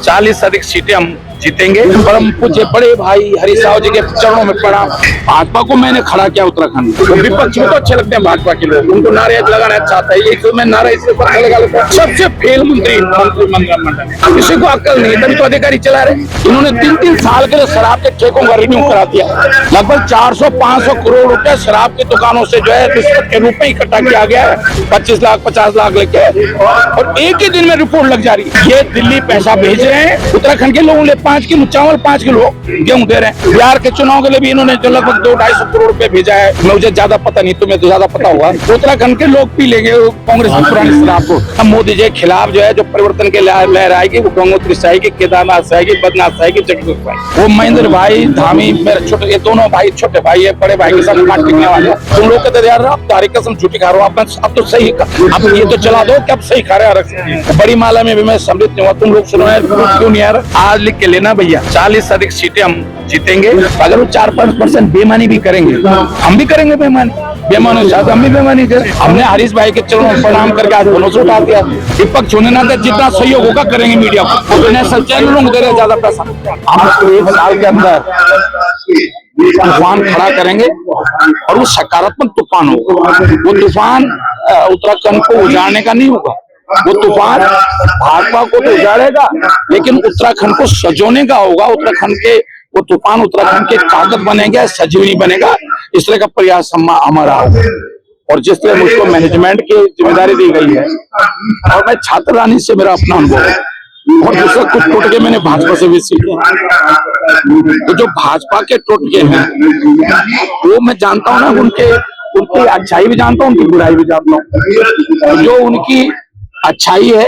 40 से अधिक सीटें हम जीतेंगे। परम पूज्य बड़े भाई हरीश राव जी के चरणों में प्रणाम। भाजपा को मैंने खड़ा किया उत्तराखंड। तो विपक्ष में तो अच्छे लगते हैं भाजपा के लोग, उनको नारे लगाना अच्छा आता है। एक मैं नारा इसलिए लगा लेता हूं, सबसे फेल मंत्रिमंडल है, किसी को अक्ल नहीं, तभी तो अधिकारी चला रहे। इन्होंने 3-3 साल के लिए शराब के ठेकों का रिन्यू करा दिया। लगभग 400-500 करोड़ रुपए शराब की दुकानों से जो है रिश्वत के रूप में इकट्ठा किया गया है, 25 लाख 50 लाख लेके, और एक ही दिन में रिपोर्ट लग जा रही है। ये दिल्ली पैसा भेज रहे हैं, उत्तराखंड के लोगों ने 5 किलो चावल 5 किलो गेहूं दे रहे हैं। बिहार के चुनाव के लिए भी इन्होंने जो लगभग 200-250 करोड़ रुपए भेजा है। मुझे ज्यादा पता नहीं, तुम्हें तो ज्यादा पता होगा। उत्तराखंड के लोग पी लेंगे कांग्रेस की पुरानी शराब को। हम मोदी जी के खिलाफ जो है जो परिवर्तन के लहर आएगी, वो गंगोत्री से आएगी, केदारनाथ से आएगी, बद्रीनाथ से आएगी, जगदीश से आएगी। वो महेंद्र भाई धामी मेरे छोटे, ये दोनों भाई छोटे भाई है, बड़े भाई के साथ मार टिकने वाले। तुम लोग कहते यार आप तारीख कसम झूठी खा रहे हो, अब तो सही, अब ये तो चला दो कि अब सही खा रहे हो। बड़ी माला में भी मैं सम्मिलित नहीं हुआ, तुम लोग सुनो क्यों नहीं यार। आज लिख के लेना भैया, 40 से अधिक सीटें हम जीतेंगे। अगर वो 4-5% बेईमानी भी करेंगे, हम भी करेंगे बेईमानी, हम भी बेईमानी करें। हमने हरीश भाई के चरणों में प्रणाम करके आज दोनों से उठा दिया। विपक्ष होने ना जितना सहयोग होगा करेंगे मीडिया को, नेशनल चैनलों को दे रहे ज्यादा पैसा। हम 1 साल के अंदर तूफान खड़ा करेंगे और वो सकारात्मक तूफान होगा। वो तूफान उत्तराखंड को उजाड़ने का नहीं होगा, वो तूफान भाजपा को तो उजाड़ेगा लेकिन उत्तराखंड को सजोने का होगा। उत्तराखंड के वो तूफान उत्तराखंड के ताकत बनेगा, सजीवनी बनेगा, इस तरह का प्रयास हमारा होगा। और जिस तरह मुझको मैनेजमेंट की जिम्मेदारी दी गई है, और मैं छात्र रानी से मेरा अपना अनुभव है, और दूसरा कुछ टोटके मैंने भाजपा से भी सीखे। तो जो भाजपा के टोटके हैं वो मैं जानता हूँ ना, उनकी अच्छाई भी जानता हूँ, उनकी बुराई भी जानता हूँ। जो उनकी अच्छाई है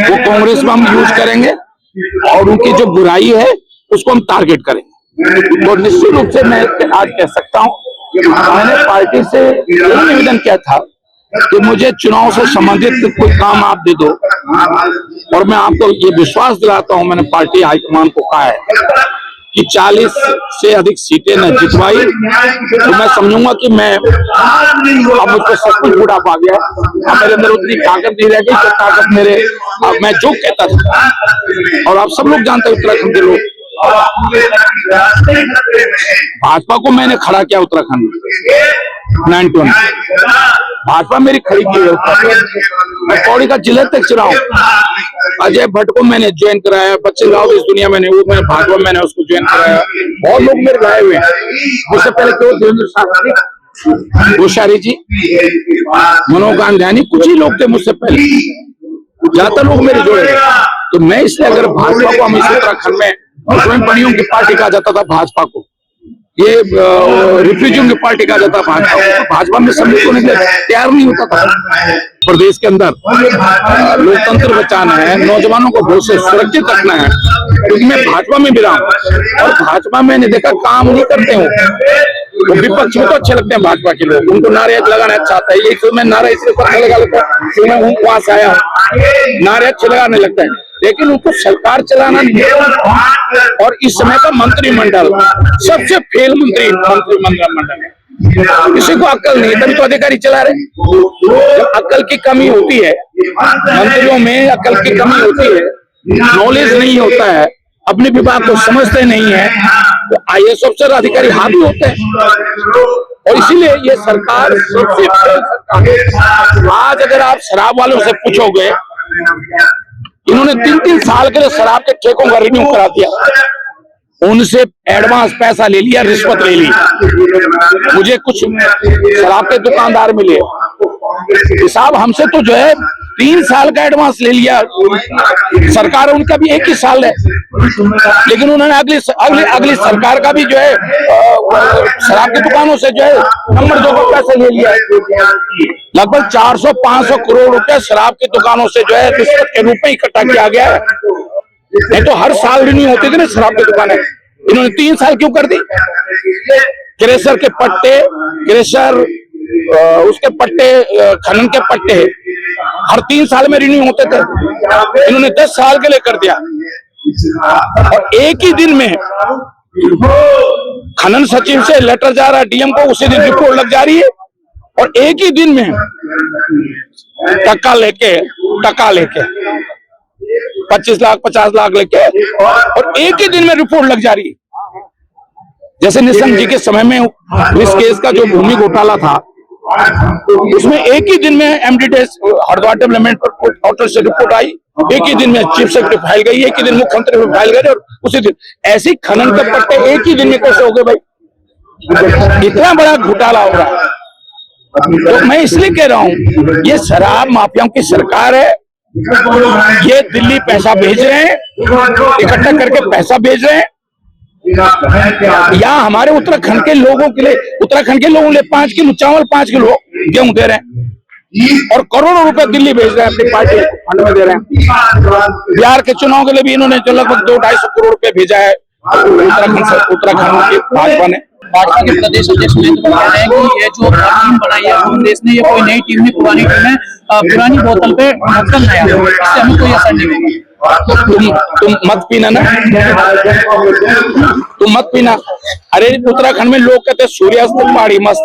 वो कांग्रेस में हम यूज करेंगे, और उनकी जो बुराई है उसको हम टारगेट करेंगे। तो निश्चित रूप से मैं आज कह सकता हूँ, मैंने पार्टी से यही निवेदन किया था कि मुझे चुनाव से संबंधित कोई काम आप दे दो, और मैं आपको ये विश्वास दिलाता हूं, मैंने पार्टी हाईकमान को कहा है कि 40 से अधिक सीटें न जितवाई तो मैं समझूंगा कि मैं अब मुझको सब कुछ बुढ़ापा आ गया, अब मेरे अंदर उतनी ताकत नहीं रह गई जो ताकत मेरे, अब मैं जो कहता था। और आप सब लोग जानते हैं उत्तराखंड के लोग, भाजपा को मैंने खड़ा किया उत्तराखंड में 91। भाजपा मेरी खड़ी की है। मैं पौड़ी का जिला तक चुनाव, अजय भट्ट को मैंने ज्वाइन कराया, बच्चन राव इस दुनिया में नहीं, वो मैंने भाजपा मैंने उसको ज्वाइन कराया। बहुत लोग मेरे लाए हुए हैं, मुझसे पहले केवल देवेंद्र शास्त्री, गोशारी जी, मनोज गांधी, कुछ ही लोग थे मुझसे पहले, ज्यादातर लोग मेरे जोड़े। तो मैं इसलिए अगर भाजपा को हम इस उत्तराखंड में परियों की पार्टी कहा जाता था, भाजपा को ये रिफ्यूजियों की पार्टी कहा जाता था, भाजपा में सम्मिलित होने के लिए तैयार नहीं होता था। प्रदेश के अंदर लोकतंत्र बचाना है, नौजवानों को बहुत से सुरक्षित रखना है, क्योंकि मैं भाजपा में भी रहा हूँ, और भाजपा में मैंने देखा काम नहीं करते हो। तो विपक्ष में तो अच्छे लगते हैं भाजपा के लोग, उनको नारे लगाना अच्छा आता है। एक मैं नारा इसलिए लगा लेता हूँ कि मैं वहां से आया, नारे अच्छे लगाने लगता है, लेकिन उनको सरकार चलाना नहीं है। और इस समय का मंत्रिमंडल सबसे फेल मंत्रिमंडल है, किसी को अक्ल नहीं, तभी तो अधिकारी चला रहे। जब अक्ल की कमी होती है, मंत्रियों में अक्ल की कमी होती है, नॉलेज नहीं होता है, अपने विभाग को समझते नहीं है, तो IAS अफसर अधिकारी हावी होते हैं। और इसीलिए ये सरकार सबसे फेल सरकार। आज अगर आप शराब वालों से पूछोगे, इन्होंने 3-3 साल के लिए शराब के ठेकों का रिन्यू करा दिया, उनसे एडवांस पैसा ले लिया, रिश्वत ले ली। मुझे कुछ शराब के दुकानदार मिले, साहब हमसे तो जो है 3 साल का एडवांस ले लिया, सरकार उनका भी 1 ही साल है, लेकिन उन्होंने अगली सरकार का भी जो है शराब की दुकानों से जो है नंबर 2 का पैसा ले लिया। लगभग 400-500 करोड़ रुपए शराब की दुकानों से जो है रिश्वत के रूप में इकट्ठा किया गया है। नहीं तो हर साल रिन्यू होती थी ना शराब की दुकानें, इन्होंने 3 साल क्यों कर दी? क्रेशर के पट्टे, क्रेशर उसके पट्टे, खनन के पट्टे हर 3 साल में रिन्यू होते थे, इन्होंने 10 साल के लिए कर दिया। और एक ही दिन में खनन सचिव से लेटर जा रहा है DM को, उसी दिन रिपोर्ट लग जा रही है, और एक ही दिन में टका लेके 25 लाख 50 लाख लेके, और एक ही दिन में रिपोर्ट लग जा रही है। जैसे निशंक जी के समय में इस केस का जो भूमि घोटाला था, उसमें एक ही दिन में एमडीडीएस हरिद्वार डेवलपमेंट पोर्टल से रिपोर्ट आई, एक ही दिन में चीफ सेक्रेटरी फाइल गई, एक ही दिन मुख्यमंत्री में फाइल गए, और उसी दिन ऐसी खनन के पट्टे एक ही दिन में कैसे हो गए भाई? इतना बड़ा घोटाला हो रहा है। तो मैं इसलिए कह रहा हूं, ये शराब माफियाओं की सरकार है। ये दिल्ली पैसा भेज रहे हैं, इकट्ठा करके पैसा भेज रहे हैं, यहाँ हमारे उत्तराखंड के लोगों के लिए, उत्तराखंड के लोगों के लिए 5 किलो चावल 5 किलो गेहूं दे रहे हैं, और करोड़ों रुपए दिल्ली भेज रहे हैं अपनी पार्टी फंड में दे रहे हैं। बिहार के चुनाव के लिए भी इन्होंने जो लगभग 200-250 करोड़ रुपए भेजा है उत्तराखंड की भाजपा ने। भाजपा के प्रदेश अध्यक्ष महेंद्र कह रहे हैं कि ये जो टीम बनाई है कांग्रेस ने, ये कोई नई टीम नहीं, पुरानी टीम है। पुरानी बोतल पे ढक्कन नया, इससे हमें कोई असर नहीं होगा। तुम मत पीना ना, तुम मत पीना। अरे उत्तराखंड में लोग कहते सूर्यास्त पहाड़ी मस्त,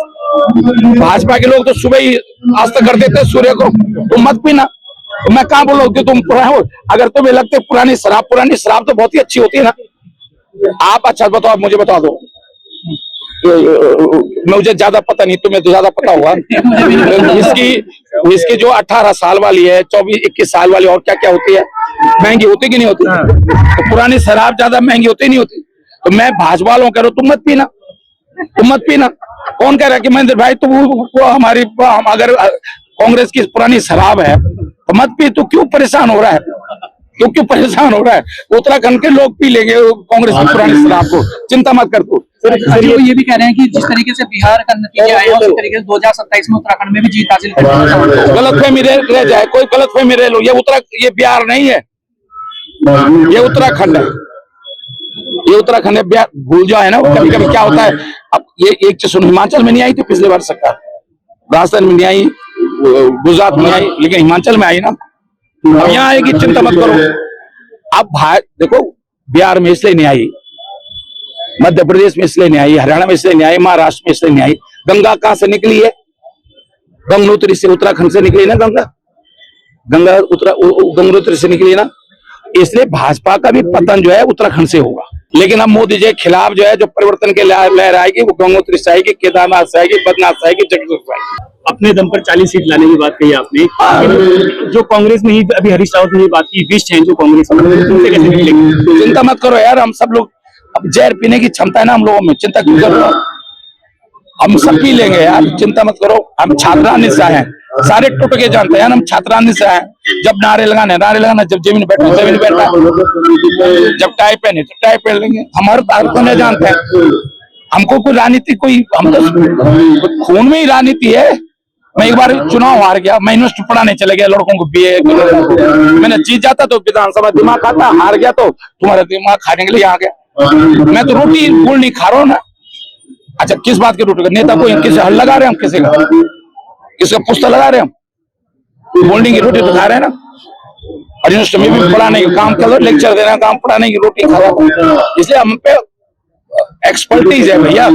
भाजपा के लोग तो सुबह ही अस्त कर देते सूर्य को। तुम मत पीना, तो मैं कहाँ बोलूं कि तुम पुराने हो? अगर तुम्हें लगते पुरानी शराब तो बहुत ही अच्छी होती है ना। आप अच्छा बताओ, आप मुझे बता दो, मुझे ज्यादा पता नहीं, तुम्हें तो ज्यादा पता होगा। इसकी जो 18 साल वाली है, 24-21 साल वाली, और क्या क्या होती है, महंगी होती कि नहीं होती? तो पुरानी शराब ज्यादा महंगी होती नहीं होती? तो मैं भाजपा वालों कह रहा हूं, तुम मत पीना, तुम मत पीना। कौन कह रहा है कि महेंद्र भाई तुम हमारी, अगर कांग्रेस की पुरानी शराब है तो मत पी, तो क्यों परेशान हो रहा है? क्यों परेशान हो रहा है? उत्तराखंड के लोग पी लेंगे कांग्रेस की पुरानी शराब को, चिंता मत कर तू। ये भी कह रहे हैं कि जिस तरीके से बिहार का नतीजा आया, उस तरीके से 2027 में उत्तराखंड में भी जीत हासिल करनी। गलतफहमी रह जाए, कोई गलतफहमी रह लो, ये बिहार नहीं है, ये उत्तराखंड है, ये उत्तराखंड है। बिहार भूल जाओ है ना, कभी कभी क्या होता है। अब ये एक चीज सुनो, हिमाचल में नहीं आई थी पिछले बार सरकार, राजस्थान में नहीं आई, गुजरात में आई, लेकिन हिमाचल में आई ना, अब यहाँ आएगी, चिंता मत करो। अब देखो, बिहार में इसलिए नहीं आई, मध्य प्रदेश में इसलिए नहीं आई, हरियाणा में इसलिए नहीं आई, महाराष्ट्र में इसलिए नहीं आई। गंगा कहां से निकली है? गंगोत्री से, उत्तराखंड से निकली ना गंगा, गंगोत्री से निकली ना, इसलिए भाजपा का भी पतन जो है उत्तराखंड से होगा। लेकिन अब मोदी जी के खिलाफ जो है, जो परिवर्तन के लहर आएगी, वो गंगोत्री से आएगी, केदारनाथ से आएगी, बद्रीनाथ से आएगी, जगदीश से आएगी। अपने दम पर 40 सीट लाने की बात कही आपने, जो कांग्रेस में ही अभी हरीश रावत ने बात की, 20 हैं जो कांग्रेस में, उनसे कैसे निकलेंगे? चिंता मत करो यार, हम सब लोग, अब जहर पीने की क्षमता है ना हम लोगों में, चिंता क्यों कर रहे हो? हम सब पी लेंगे यार, चिंता मत करो। हम छात्रान्य से हैं, सारे टूट के जानते हैं, हम छात्रान्य से हैं। जब नारे लगाना, जब जमीन बैठना, जब टाई पहने तो टाई पहन लेंगे। हमारे तारीफ को नहीं जानते हैं, हमको कोई राजनीति, हम तो खून में ही राजनीति है। मैं एक बार चुनाव हार गया, मैं यूनिवर्सिटी पढ़ाने चले गया लड़कों को, बीए, मैंने जीत जाता तो विधानसभा दिमाग खाता, हार गया तो तुम्हारा दिमाग खाने के लिए आ गया। मैं तो रोटी फूल नहीं खा रहा हूँ ना। अच्छा, किस बात की रोटी? नेता को किसी हल लगा रहे हैं, हम किसी का पुस्तक लगा रहे हैं, हम बोलने की रोटी तो खा रहे हैं ना। और यूनिवर्सिटी में भी पढ़ाने का काम कर रहे, लेक्चर देने का काम, पढ़ाने की रोटी खा रहा हूँ, इसलिए हम पे एक्सपर्टीज है भैया।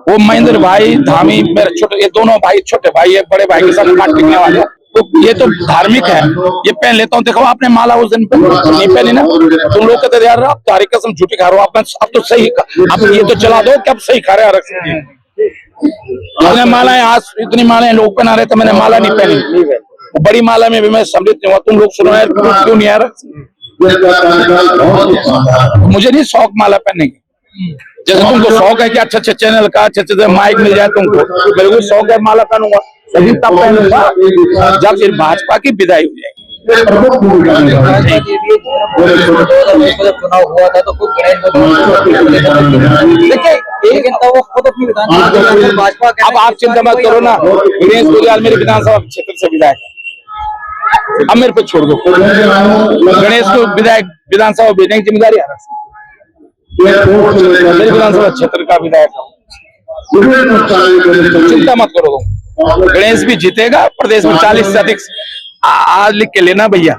वो महेंद्र भाई धामी, मेरे छोटे, ये दोनों भाई, छोटे भाई है, बड़े भाई के साथ काट टिकने वाले, तो ये तो धार्मिक है, ये पहन लेता हूँ। देखो आपने माला उस दिन नहीं पहनी ना, तुम लोग कहते यार आप तारीख कसम झूठी खा रहे हो, अब तो सही, अब ये तो चला दो कि अब सही खा रहे हैं। इतने मालाएं, आज इतनी मालाएं लोग पहना रहे थे, मैंने माला नहीं पहनी। बड़ी माला में भी मैं सम्मिलित नहीं हुआ। तुम लोग सुनो यार, क्यों नहीं आ रहा? मुझे नहीं शौक माला पहनने की, जैसे तुमको शौक है कि अच्छे अच्छे चैनल का अच्छे माइक मिल जाए तुमको, मेरे को शौक है माला पहनूंगा, लेकिन तब पहनूंगा जब फिर भाजपा की विदाई हो जाएगी। चुनाव हुआ था तो खुद भाजपा, अब आप चिंता मत करो ना, गणेश गुजराल मेरे विधानसभा क्षेत्र से विधायक है, अब मेरे पे छोड़ दो। गणेश को विधायक विधानसभा भेजने की जिम्मेदारी है मेरे विधानसभा क्षेत्र का विधायक हूँ, चिंता मत करो तुम। गणेश भी जीतेगा, प्रदेश में 40 से अधिक, आज लिख के लेना भैया,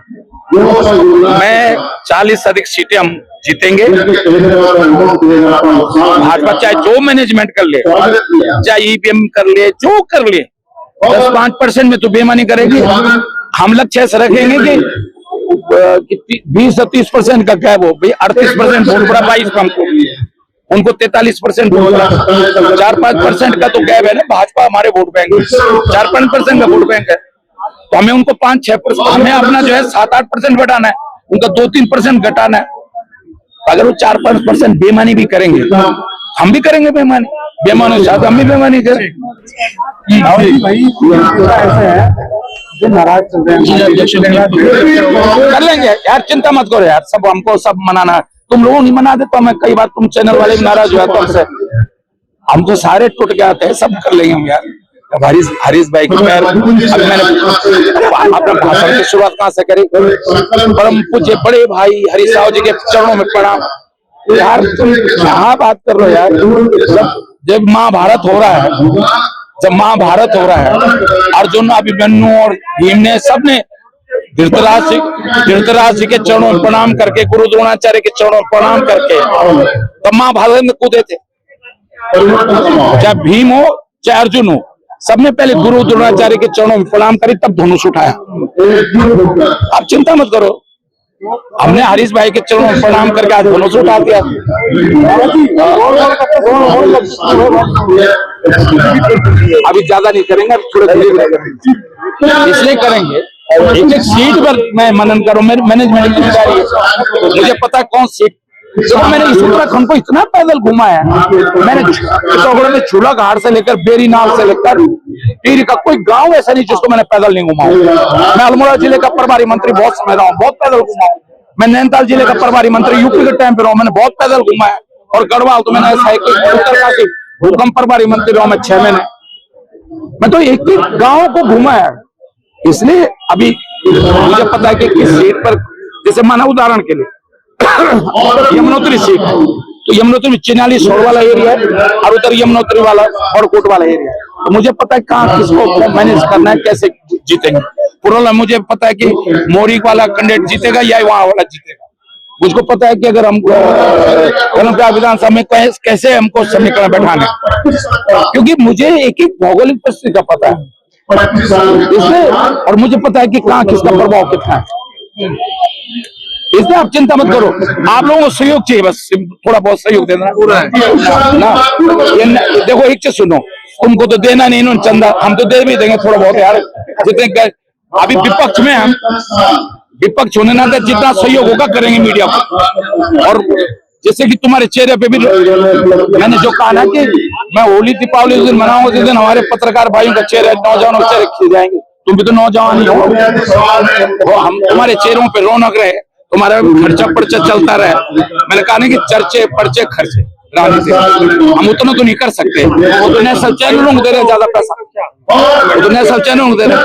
मैं 40 से अधिक सीटें हम जीतेंगे। भाजपा चाहे जो मैनेजमेंट कर ले, चाहे ईवीएम कर ले, जो कर ले, 10-5% में तो बेईमानी करेगी। हम लक्ष्य ऐसा रखेंगे कि 20 से 30% का गैप हो भाई, 38% वोट पड़ा 22 का हमको, उनको 43% वोट पड़ा। 4-5% का तो गैप है ना, भाजपा हमारे वोट बैंक 4-5% का वोट बैंक है, तो हमें उनको 5-6%, हमें अपना जो है 7-8% बढ़ाना है, उनका 2-3% घटाना है। अगर वो 4-5% बेईमानी भी करेंगे, हम भी करेंगे बेईमानी, बेईमानी साथ हम भी बेईमानी करें। जो नाराज चल रहे हैं कर लेंगे यार, चिंता मत करो यार, सब हमको सब मनाना है। तुम लोगों नहीं मना दे तो मैं कई बार तुम चैनल वाले भी नाराज हो जाते हमसे, हमको सारे टूट के आते हैं, सब कर लेंगे हम यार। अब हरीश भाई की पैर, अभी मैंने अपने भाषण की शुरुआत कहाँ से करी, परम पूज्य बड़े भाई हरीश राव जी के चरणों में प्रणाम। यार तुम क्या बात कर रहे हो यार, जब महाभारत हो रहा है, जब महाभारत हो रहा है, अर्जुन अभिमन्यु और भीम ने सबने धृतराज जी के चरणों में प्रणाम करके, गुरु द्रोणाचार्य के चरणों में प्रणाम करके तब महाभारत में कूदे थे। चाहे भीम हो चाहे अर्जुन हो, सबने पहले गुरु द्रोणाचार्य के चरणों में प्रणाम करी, तब धनुष उठाया। आप चिंता मत करो, हमने हरीश भाई के चरणों में प्रणाम करके आज धनुष उठा दिया। अभी ज्यादा नहीं करेंगे, अब थोड़े धीरे करेंगे, इसलिए करेंगे एक एक सीट पर मैं मनन करूं, मेरी मैनेजमेंट की जिम्मेदारी है, मुझे पता है कौन सीट। तो मैंने इस उत्तराखंड को इतना पैदल घुमा है, मैंने चौगड़े में झूला घाट से लेकर बेरी नाल से लेकर टीरी का कोई गांव ऐसा नहीं जिसको मैंने पैदल नहीं घुमा। मैं अल्मोड़ा जिले का प्रभारी मंत्री बहुत समय रहा हूँ, बहुत पैदल घुमा हूँ। मैं नैनीताल जिले का प्रभारी मंत्री यूपी के टाइम पे रहा हूँ, मैंने बहुत पैदल घुमा है। और गढ़वाल तो मैंने साइकिल, उत्तरकाशी भूकंप प्रभारी मंत्री रहा हूँ मैं 6 महीने, मैं तो एक एक गाँव को घुमा है। इसलिए अभी मुझे पता है कि किस सीट पर, जैसे माना उदाहरण के लिए यमुनोत्री सीट है, तो यमुनोत्री में चिन्याली सोड़ वाला एरिया है और उधर यमुनोत्री वाला बड़कोट वाला एरिया है, तो मुझे पता है कहाँ किसको मैनेज करना है, कैसे जीतेंगे। पुरोला मुझे पता है कि मोरी वाला कैंडिडेट जीतेगा या वहां वाला जीतेगा। मुझको पता है कि अगर हम विधानसभा में कैसे हमको समीकरण बैठाने, क्योंकि मुझे एक एक भौगोलिक परिस्थिति का पता है इसलिए, और मुझे पता है कि कहाँ किसका प्रभाव कितना है। इसलिए आप चिंता मत करो, आप लोगों को सहयोग चाहिए, बस थोड़ा बहुत सहयोग देना ना। देखो एक चीज सुनो, तुमको तो देना नहीं इन्होंने चंदा, हम तो दे भी देंगे थोड़ा बहुत यार, जितने अभी विपक्ष में हम, विपक्ष होने ना दे, जितना सहयोग होगा करेंगे मीडिया को। और जैसे कि तुम्हारे चेहरे पे भी मैंने जो कहा ना कि मैं होली दीपावली उस दिन मनाऊंगा, जिस दिन हमारे पत्रकार भाइयों का चेहरे, नौजवानों के चेहरे खिल जाएंगे। तुम भी तो नौजवान ही हो, हम तुम्हारे चेहरों पे रौनक रहे, तुम्हारा खर्चा पर्चा चलता रहे। मैंने कहा ना कि चर्चे पर्चे खर्चे राजनीति हम उतना तो नहीं कर सकते, वो तो नेशनल चैनलों को दे रहे ज्यादा पैसा, वो तो नेशनल चैनलों को दे रहे।